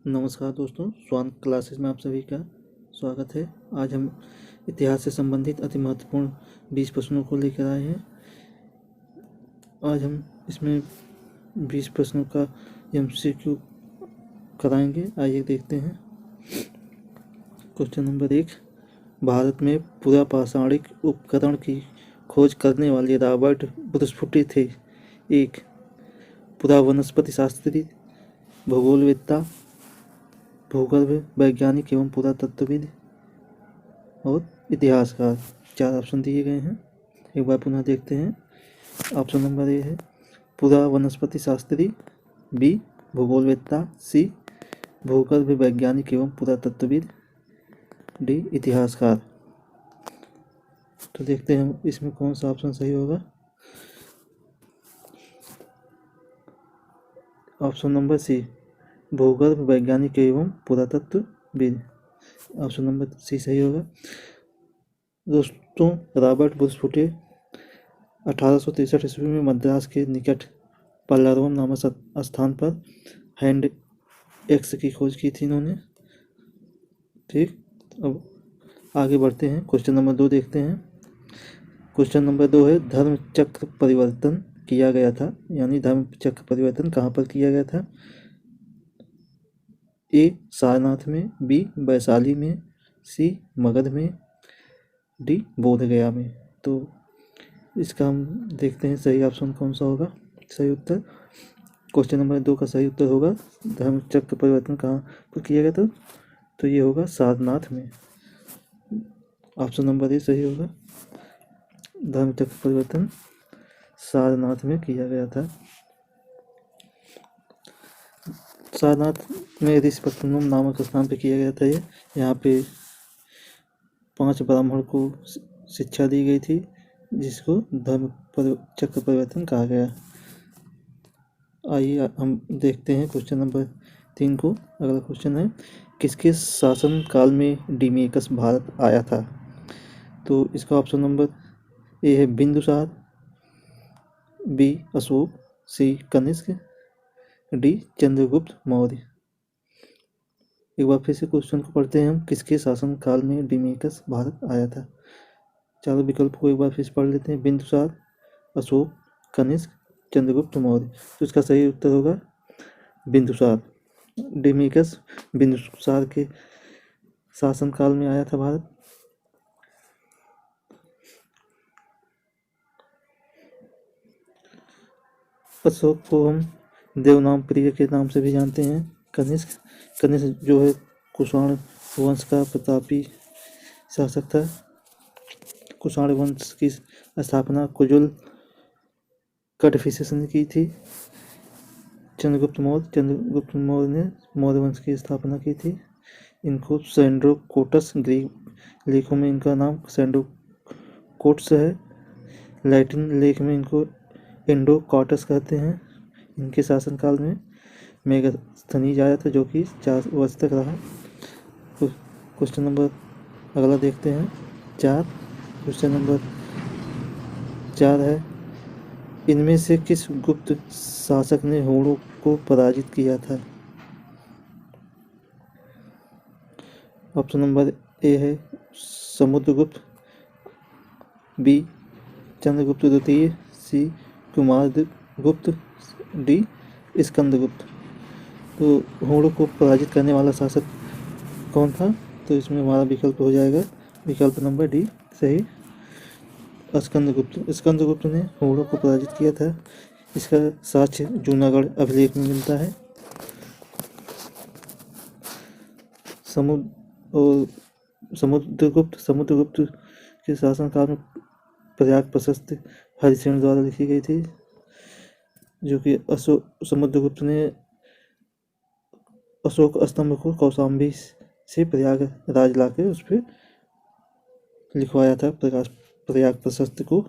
नमस्कार दोस्तों, स्वान क्लासेस में आप सभी का स्वागत है। आज हम इतिहास से संबंधित अति महत्वपूर्ण 20 प्रश्नों को लेकर आए हैं। आज हम इसमें 20 प्रश्नों का MCQ कराएंगे। आइए देखते हैं। क्वेश्चन नंबर 1, भारत में पुरापाषाणिक उपकरण की खोज करने वाले रॉबर्ट ब्रूसफुटी थे। 1. पुरावनस्पति शास्त्री, भूगोलवेत्ता, भूगर्भ वैज्ञानिक एवं पुरातत्वविद और इतिहासकार। 4 ऑप्शन दिए गए हैं। एक बार पुनः देखते हैं। ऑप्शन नंबर ए है पुरावनस्पति शास्त्री, बी भूगोलवेत्ता, सी भूगर्भ वैज्ञानिक एवं पुरातत्वविद, डी इतिहासकार। तो देखते हैं इसमें कौन सा ऑप्शन सही होगा। ऑप्शन नंबर सी, भूगर्भ वैज्ञानिक एवं पुरातत्वविद। ऑप्शन नंबर सी सही होगा। दोस्तों, रॉबर्ट ब्रूसफुटी 1863 ईस्वी में मद्रास के निकट पल्लारम नामक स्थान पर हैंड एक्स की खोज की थी इन्होंने। ठीक, अब आगे बढ़ते हैं। क्वेश्चन नंबर 2 देखते हैं। क्वेश्चन नंबर 2 है, धर्म चक्र परिवर्तन किया गया था, यानी धर्म चक्र परिवर्तन कहाँ पर किया गया था। ए सारनाथ में, बी वैशाली में, सी मगध में, डी बोधगया में। तो इसका हम देखते हैं सही ऑप्शन कौन सा होगा। सही उत्तर क्वेश्चन नंबर 2 का सही उत्तर होगा धर्म चक्र परिवर्तन कहाँ पर किया गया था, तो ये होगा सारनाथ में। ऑप्शन नंबर ए सही होगा। धर्म चक्र परिवर्तन सारनाथ में किया गया था। सारनाथ में ऋषिपत्तनम नामक स्थान पे किया गया था ये। यहाँ पे 5 ब्राह्मण को शिक्षा दी गई थी, जिसको धर्म चक्र परिवर्तन कहा गया। आइए हम देखते हैं क्वेश्चन नंबर 3 को। अगला क्वेश्चन है, किसके शासन काल में डिमेकस भारत आया था। तो इसका ऑप्शन नंबर ए है बिंदुसार, बी अशोक, सी कनिष्क, डी चंद्रगुप्त मौर्य। एक बार फिर से क्वेश्चन को पढ़ते हैं हम। किसके शासन काल में डिमेकस भारत आया था। चारों विकल्प को एक बार फिर से पढ़ लेते हैं। बिंदुसार, अशोक, कनिष्क, चंद्रगुप्त मौर्य। तो इसका सही उत्तर होगा बिंदुसार। डिमेकस बिंदुसार के शासन काल में आया था भारत। अशोक को हम देवनाम प्रिय के नाम से भी जानते हैं। कनिष्क जो है कुषाण वंश का प्रतापी शासक था। कुषाण वंश की स्थापना कुजुल कटफिसेस ने की थी। चंद्रगुप्त मौर्य ने मौर्य वंश की स्थापना की थी। इनको सैंड्रोकोटस, ग्रीक लेखों में इनका नाम सैंड्रोकोटस है। लैटिन लेख में इनको एंडोकॉटस कहते हैं। इनके शासनकाल में मेगास्थनीज आया था, जो कि 4 वर्ष तक रहा। क्वेश्चन नंबर अगला देखते हैं 4। क्वेश्चन नंबर 4 है, इनमें से किस गुप्त शासक ने हुणों को पराजित किया था। ऑप्शन नंबर ए है समुद्रगुप्त, बी चंद्रगुप्त द्वितीय, सी कुमारगुप्त, डी स्कंदगुप्त। तो हुणों को पराजित करने वाला शासक कौन था। तो इसमें हमारा विकल्प हो जाएगा विकल्प नंबर डी सही, स्कंदगुप्त ने हुणों को पराजित किया था। इसका साक्ष्य जूनागढ़ अभिलेख में मिलता है। समुद्रगुप्त के शासनकाल में प्रयाग प्रशस्ति हरिसेन द्वारा लिखी गई थी, जो कि समुद्रगुप्त ने अशोक स्तंभ को कौशाम्बी से प्रयागराज लाके उस पर लिखवाया था, प्रयाग प्रशस्ति को।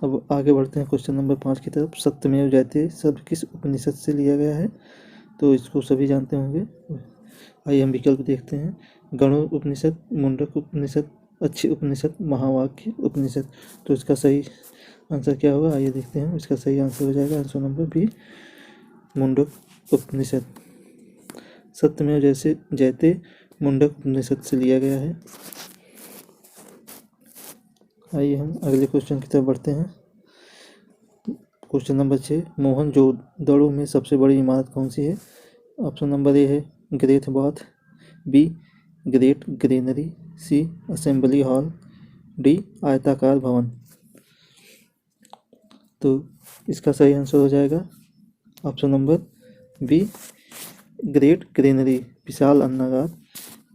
अब आगे बढ़ते हैं क्वेश्चन नंबर 5 की तरफ। सत्यमेव जयते शब्द किस उपनिषद से लिया गया है। तो इसको सभी जानते होंगे। आइए हम विकल्प देखते हैं। गणो उपनिषद, मुंडक उपनिषद, अच्छी उपनिषद, महावाक्य उपनिषद। तो इसका सही आंसर क्या होगा, आइए देखते हैं। इसका सही आंसर हो जाएगा आंसर नंबर बी मुंडक उपनिषद, सत्यमेव जयते मुंडक उपनिषद से लिया गया है। आइए हम अगले क्वेश्चन की तरफ बढ़ते हैं। क्वेश्चन नंबर 6, मोहनजोदड़ो में सबसे बड़ी इमारत कौन सी है? ऑप्शन नंबर ए है great bath, B great granary, C assembly hall, D आयताकार भवन। तो इसका सही आंसर हो जाएगा option number B great granary, विशाल अन्नागार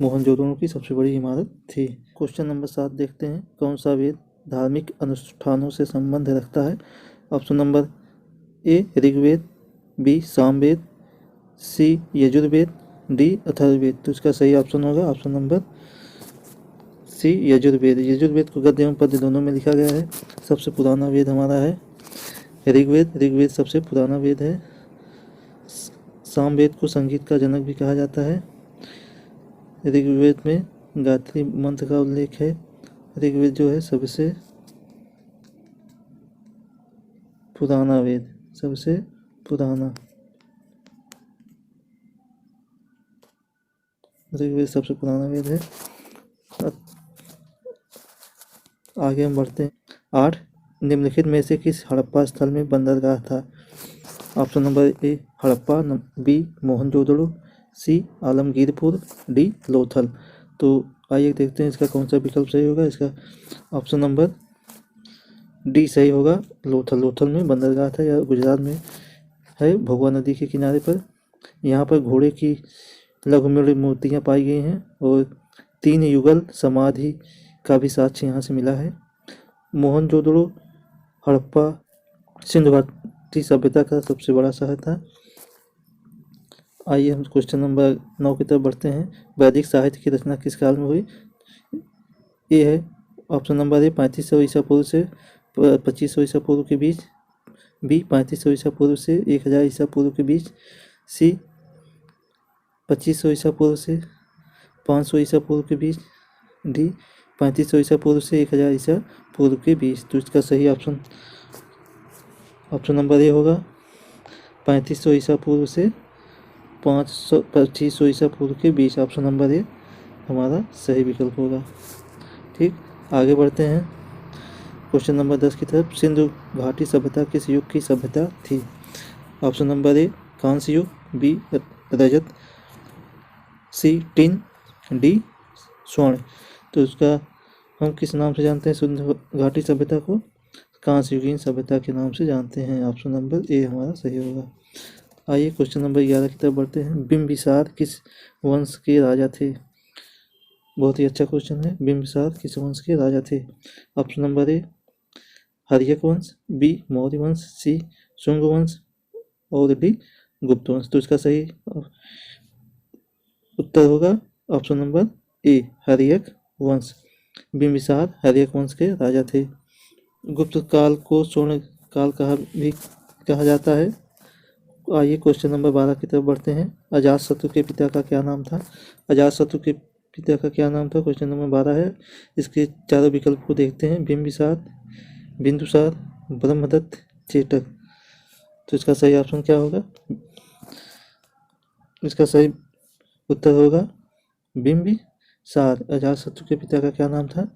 मोहनजोदड़ो की सबसे बड़ी इमारत थी। क्वेश्चन नंबर 7 देखते हैं, कौन सा वेद धार्मिक अनुष्ठानों से संबंध रखता है? Option number A Rigveda, B Samaveda, C Yajurveda, D Atharvaveda. तो इसका सही ऑप्शन होगा option number C Yajurveda. Yajurveda को गद्य एवं पद्य दोनों में लिखा गया है। सबसे पुराना वेद हमारा है ऋग्वेद। ऋग्वेद सबसे पुराना वेद है। सामवेद को संगीत का जनक भी कहा जाता है। ऋग्वेद में गायत्री मंत्र का उल्लेख है। ऋग्वेद जो है सबसे पुराना वेद, सबसे पुराना ऋग्वेद सबसे पुराना वेद है। आगे हम बढ़ते हैं। 8, निम्नलिखित में से किस हड़प्पा स्थल में बंदरगाह था? Option number A Harappa, B Mohenjodaro, C Alamgirpur, D Lothal. तो आइए देखते हैं इसका कौन सा विकल्प सही होगा। इसका ऑप्शन नंबर डी सही होगा, लोथल। लोथल में बंदरगाह था, यह गुजरात में है, भगवा नदी के किनारे पर। यहाँ पर घोड़े की लघुमूल्य मूर्तियाँ पाई गई हैं और 3 युगल समाधि का भी साक्ष्य यहाँ से मिला है। मोहनजोदड़ो हड़प्पा सिंधु घाटी सभ्यता का सबसे बड़ा शहर था। आइए हम क्वेश्चन नंबर 9 की तरफ बढ़ते हैं। वैदिक साहित्य की रचना किस काल में हुई? ये है ऑप्शन नंबर ए 3500 ईसा पूर्व से 2500 ईसा पूर्व के बीच, बी 3500 ईसा पूर्व से 1000 ईसा पूर्व के बीच, सी 2500 ईसा पूर्व से 500 ईसा पूर्व के बीच, डी 3500 ईसा पूर्व से 1000 ईसा पूर्व के बीच। तो इसका सही ऑप्शन नंबर ए होगा 3500 ईसा पूर्व से 2500 ईसा पूर्व के बीच। ऑप्शन नंबर ए हमारा सही विकल्प होगा। ठीक, आगे बढ़ते हैं क्वेश्चन नंबर 10 की तरफ। सिंधु घाटी सभ्यता किस युग की सभ्यता थी? ऑप्शन नंबर ए कांस्य युग, बी रजत, सी टिन, डी स्वर्ण। तो इसका हम किस नाम से जानते हैं सिंधु घाटी सभ्यता को? कांस्य युगीन सभ्यता के नाम से जानते हैं। ऑप्शन नंबर ए हमारा सही होगा। आइए क्वेश्चन नंबर 11 की तरफ बढ़ते हैं। बिंबिसार किस वंश के राजा थे? बहुत ही अच्छा क्वेश्चन है। बिंबिसार किस वंश के राजा थे? ऑप्शन नंबर ए हर्यक वंश, बी मौर्य वंश, सी शुंग वंश और डी गुप्त वंश। तो इसका सही उत्तर होगा ऑप्शन नंबर ए हर्यक वंश। बिंबिसार हर्यक वंश के राजा थे। गुप्त काल को स्वर्ण काल कहा जाता है। आइए क्वेश्चन नंबर 12 की तरफ बढ़ते हैं। अजातशत्रु के पिता का क्या नाम था? अजातशत्रु के पिता का क्या नाम था? क्वेश्चन नंबर 12 है। इसके चारों विकल्प को देखते हैं। बिंबिसार, बिंदुसार, ब्रह्मदत्त, चेटक। तो इसका सही ऑप्शन क्या होगा? इसका सही उत्तर होगा बिंबिसार। अजातशत्रु के पिता का क्या नाम था?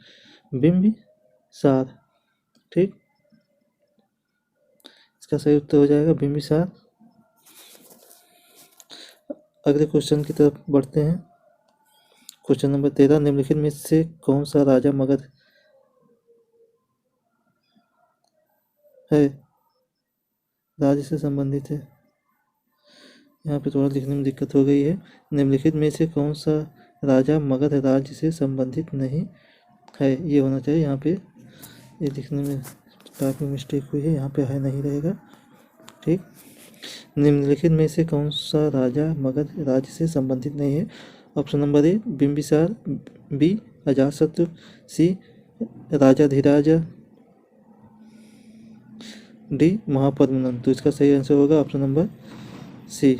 बिंबिसार। ठीक, इसका सही उत्तर हो जाएगा बिंबिसार। अगले क्वेश्चन की तरफ बढ़ते हैं। क्वेश्चन नंबर 13, निम्नलिखित में से कौन सा राजा मगध है राज्य से संबंधित है? यहाँ पे थोड़ा लिखने में दिक्कत हो गई है। निम्नलिखित में से कौन सा राजा मगध राज्य से संबंधित नहीं है, ये होना चाहिए। यहाँ पे ये लिखने में काफ़ी मिस्टेक हुई है, यहाँ पे है नहीं रहेगा। ठीक, निम्नलिखित में से कौन सा राजा मगध राज्य से संबंधित नहीं है? Option number A Bimbisara, B Ajatashatru, C Rajadhiraja, D Mahapadmananda. तो इसका सही आंसर होगा ऑप्शन नंबर सी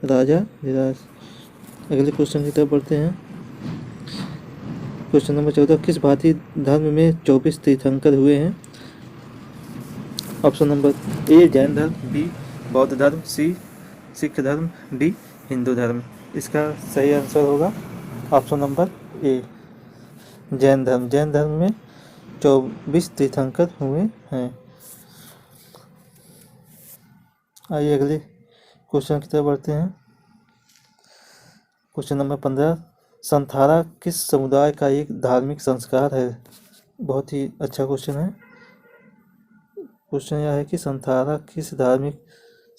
राजाधिराज। अगले क्वेश्चन की तरफ बढ़ते हैं। क्वेश्चन नंबर 14, किस भारतीय धर्म में 24 तीर्थंकर हुए हैं? ऑप्शन नंबर ए जैन धर्म, बी बौद्ध धर्म, सी सिख धर्म, डी हिंदू धर्म। इसका सही आंसर होगा ऑप्शन नंबर ए, जैन धर्म। जैन धर्म में 24 तीर्थंकर हुए हैं। आइए अगले क्वेश्चन की तरफ बढ़ते हैं। क्वेश्चन नंबर 15, संथारा किस समुदाय का एक धार्मिक संस्कार है? बहुत ही अच्छा क्वेश्चन है। क्वेश्चन यह है कि संथारा किस धार्मिक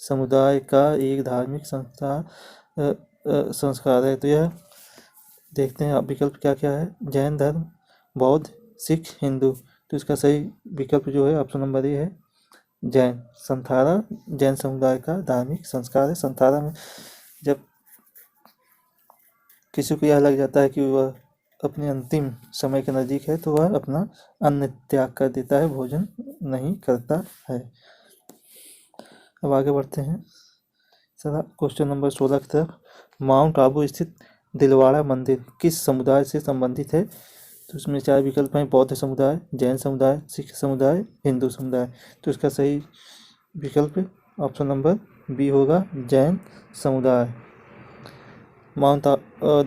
समुदाय का एक धार्मिक संस्कार है? तो यह देखते हैं विकल्प क्या क्या है। जैन धर्म, बौद्ध, सिख, हिंदू। तो इसका सही विकल्प जो है ऑप्शन नंबर ए है, जैन। संथारा जैन समुदाय का धार्मिक संस्कार है। संथारा में जब किसी को यह लग जाता है कि वह अपने अंतिम समय के नज़दीक है तो वह अपना अन्न त्याग कर देता है, भोजन नहीं करता है। अब आगे बढ़ते हैं सर क्वेश्चन नंबर 16 की तरफ। माउंट आबू स्थित दिलवाड़ा मंदिर किस समुदाय से संबंधित है? तो इसमें 4 विकल्प हैं, बौद्ध समुदाय, जैन समुदाय, सिख समुदाय, हिंदू समुदाय। तो इसका सही विकल्प ऑप्शन नंबर बी होगा, जैन समुदाय। माउंट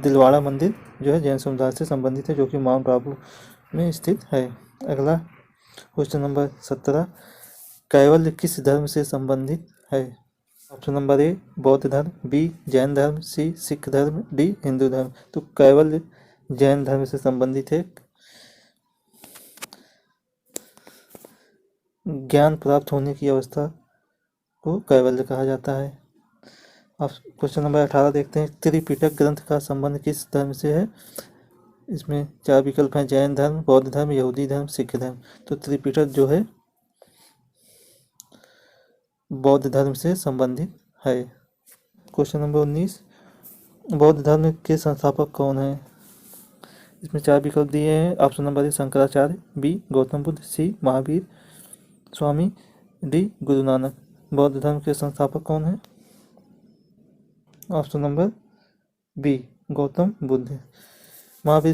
दिलवाड़ा मंदिर जो है जैन समुदाय से संबंधित है, जो कि माउंट आबू में स्थित है। अगला क्वेश्चन नंबर 17, कैवल्य किस धर्म से संबंधित है? ऑप्शन नंबर ए, बौद्ध धर्म, बी जैन धर्म, सी सिख धर्म, डी हिंदू धर्म। तो कैवल्य जैन धर्म से संबंधित है। ज्ञान प्राप्त होने की अवस्था को कैवल्य कहा जाता है। अब क्वेश्चन नंबर 18 देखते हैं। त्रिपिटक ग्रंथ का संबंध किस धर्म से है? इसमें 4 विकल्प हैं, जैन धर्म, बौद्ध धर्म, यहूदी धर्म, सिख धर्म। तो त्रिपिटक जो है बौद्ध धर्म से संबंधित है। क्वेश्चन नंबर 19, बौद्ध धर्म के संस्थापक कौन हैं? इसमें 4 विकल्प दिए हैं। Option number A, Shankaracharya, B Gautam Buddha, C Mahavir Swami, D Guru Nanak. बौद्ध धर्म के संस्थापक कौन हैं? Option number B, Gautam Buddha. Mahavir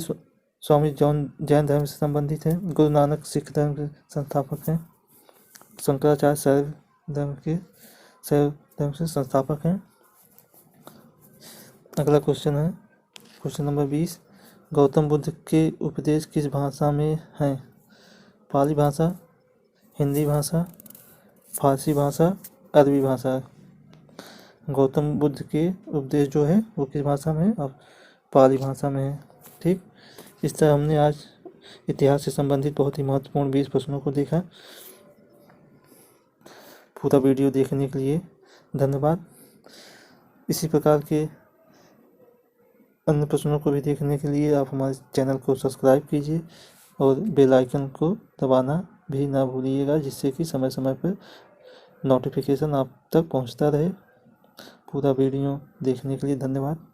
Swami Jain धर्म से संबंधित हैं। गुरु नानक सिख धर्म के संस्थापक हैं। शंकराचार्य शैव धर्म से संस्थापक हैं। अगला क्वेश्चन है क्वेश्चन नंबर 20, गौतम बुद्ध के उपदेश किस भाषा में हैं? पाली भाषा, हिंदी भाषा, फारसी भाषा, अरबी भाषा। गौतम बुद्ध के उपदेश जो है वो किस भाषा में है? और पाली भाषा में है। ठीक, इस तरह हमने आज इतिहास से संबंधित बहुत ही महत्वपूर्ण 20 प्रश्नों को देखा। पूरा वीडियो देखने के लिए धन्यवाद। इसी प्रकार के अन्य प्रश्नों को भी देखने के लिए आप हमारे चैनल को सब्सक्राइब कीजिए और बेल आइकन को दबाना भी ना भूलिएगा, जिससे कि समय समय पर नोटिफिकेशन आप तक पहुंचता रहे। पूरा वीडियो देखने के लिए धन्यवाद।